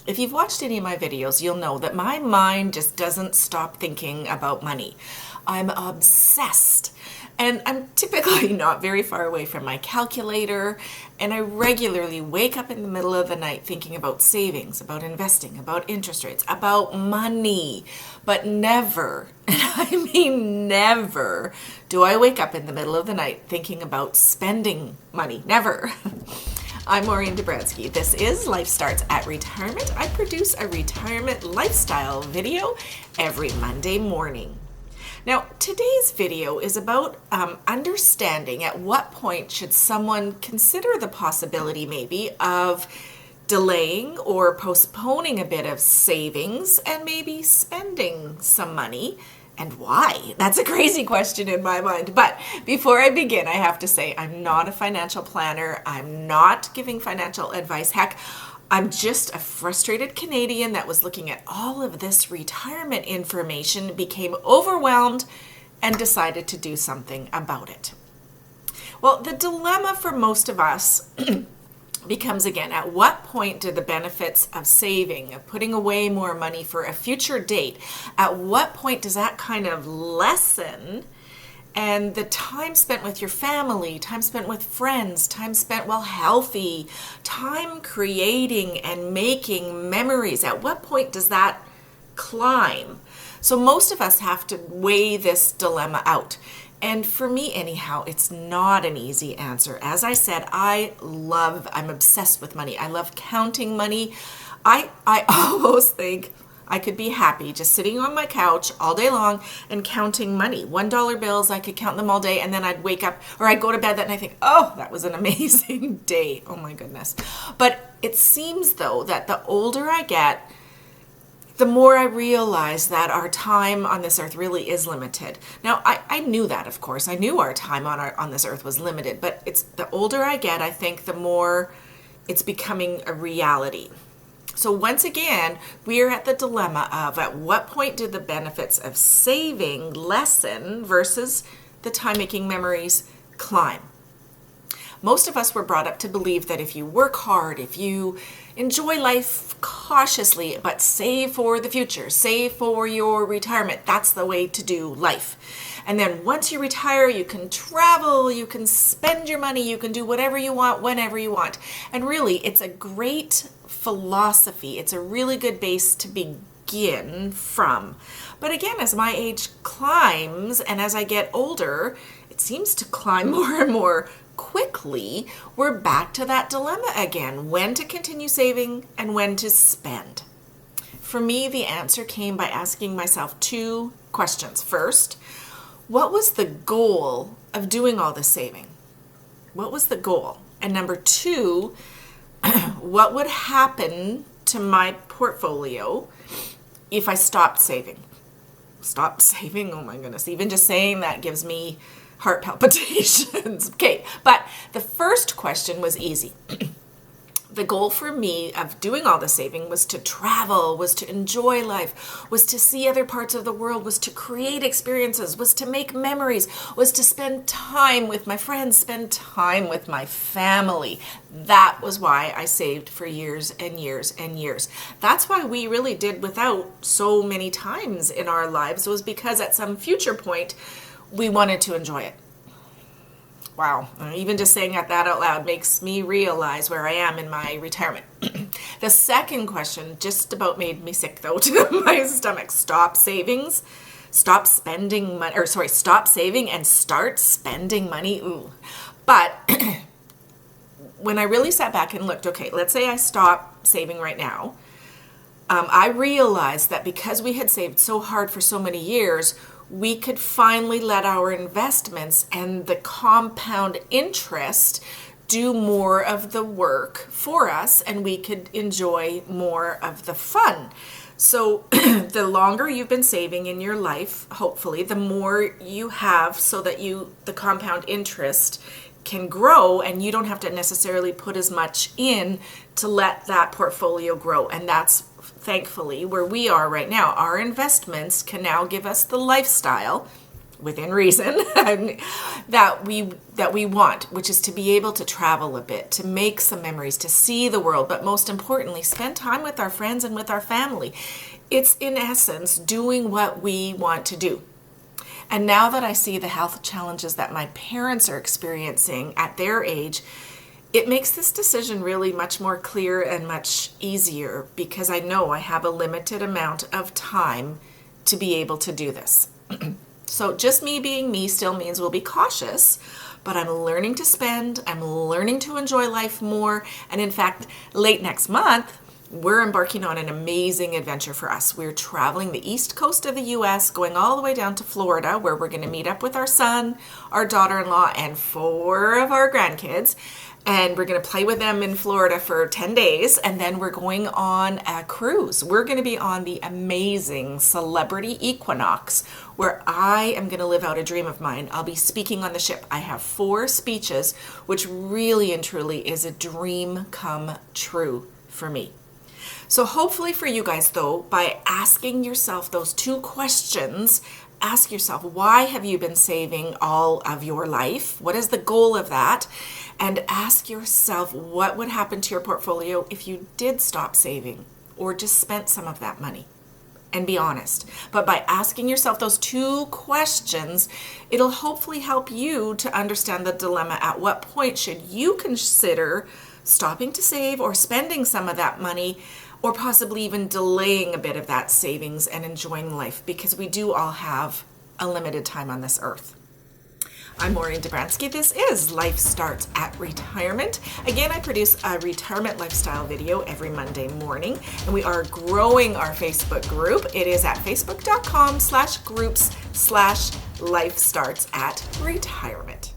If you've watched any of my videos, you'll know that my mind just doesn't stop thinking about money. I'm obsessed. And I'm typically not very far away from my calculator, and I regularly wake up in the middle of the night thinking about savings, about investing, about interest rates, about money. But never, and I mean never, do I wake up in the middle of the night thinking about spending money. Never. I'm Maureen Dabrowski. This is Life Starts at Retirement. I produce a retirement lifestyle video every Monday morning. Now, today's video is about understanding at what point should someone consider the possibility maybe of delaying or postponing a bit of savings and maybe spending some money, and why? That's a crazy question in my mind. But before I begin, I have to say I'm not a financial planner. I'm not giving financial advice. Heck, I'm just a frustrated Canadian that was looking at all of this retirement information, became overwhelmed, and decided to do something about it. Well, the dilemma for most of us becomes again, at what point do the benefits of saving, of putting away more money for a future date, at what point does that kind of lessen? And the time spent with your family, time spent with friends, time spent while healthy, time creating and making memories, at what point does that climb? So most of us have to weigh this dilemma out. And for me anyhow, it's not an easy answer. As I said, I'm obsessed with money. I love counting money. I almost think I could be happy just sitting on my couch all day long and counting money. $1 bills, I could count them all day, and then I'd wake up or I'd go to bed that night and think, oh, that was an amazing day. Oh my goodness. But it seems though that the older I get, the more I realize that our time on this earth really is limited. Now, I knew that, of course. I knew our time on this earth was limited, but it's the older I get, I think the more it's becoming a reality. So once again, we are at the dilemma of at what point do the benefits of saving lessen versus the time-making memories climb? Most of us were brought up to believe that if you work hard, if you enjoy life cautiously, but save for the future, save for your retirement, that's the way to do life. And then once you retire, you can travel, you can spend your money, you can do whatever you want, whenever you want. And really, it's a great philosophy. It's a really good base to begin from. But again, as my age climbs and as I get older, it seems to climb more and more quickly. We're back to that dilemma again, when to continue saving and when to spend. For me, the answer came by asking myself two questions. First, what was the goal of doing all this saving? What was the goal? And number two, what would happen to my portfolio if I stopped saving? Stopped saving? Oh my goodness. Even just saying that gives me heart palpitations. Okay, but the first question was easy. The goal for me of doing all the saving was to travel, was to enjoy life, was to see other parts of the world, was to create experiences, was to make memories, was to spend time with my friends, spend time with my family. That was why I saved for years and years and years. That's why we really did without so many times in our lives, was because at some future point, we wanted to enjoy it. Wow, even just saying that out loud makes me realize where I am in my retirement. The second question just about made me sick though to my stomach. Stop savings, stop spending money, or sorry, stop saving and start spending money. Ooh. But when I really sat back and looked, okay, let's say I stop saving right now. I realized that because we had saved so hard for so many years, we could finally let our investments and the compound interest do more of the work for us, and we could enjoy more of the fun. So the longer you've been saving in your life, hopefully, the more you have so that the compound interest can grow and you don't have to necessarily put as much in to let that portfolio grow. And that's thankfully where we are right now. Our investments can now give us the lifestyle within reason, that we want, which is to be able to travel a bit, to make some memories, to see the world, but most importantly, spend time with our friends and with our family. It's in essence doing what we want to do. And now that I see the health challenges that my parents are experiencing at their age, it makes this decision really much more clear and much easier, because I know I have a limited amount of time to be able to do this. So just me being me still means we'll be cautious, but I'm learning to spend, I'm learning to enjoy life more, and in fact, late next month, we're embarking on an amazing adventure for us. We're traveling the east coast of the US, going all the way down to Florida, where we're going to meet up with our son, our daughter-in-law, and 4 of our grandkids. And we're going to play with them in Florida for 10 days. And then we're going on a cruise. We're going to be on the amazing Celebrity Equinox, where I am going to live out a dream of mine. I'll be speaking on the ship. I have 4 speeches, which really and truly is a dream come true for me. So hopefully for you guys, though, by asking yourself those 2 questions, ask yourself, why have you been saving all of your life? What is the goal of that? And ask yourself, what would happen to your portfolio if you did stop saving or just spent some of that money? And be honest. But by asking yourself those 2 questions, it'll hopefully help you to understand the dilemma. At what point should you consider stopping to save or spending some of that money, or possibly even delaying a bit of that savings and enjoying life, because we do all have a limited time on this earth. I'm Maureen Dobransky. This is Life Starts at Retirement. Again, I produce a retirement lifestyle video every Monday morning, and we are growing our Facebook group. It is at facebook.com/groups/lifestartsaretirement.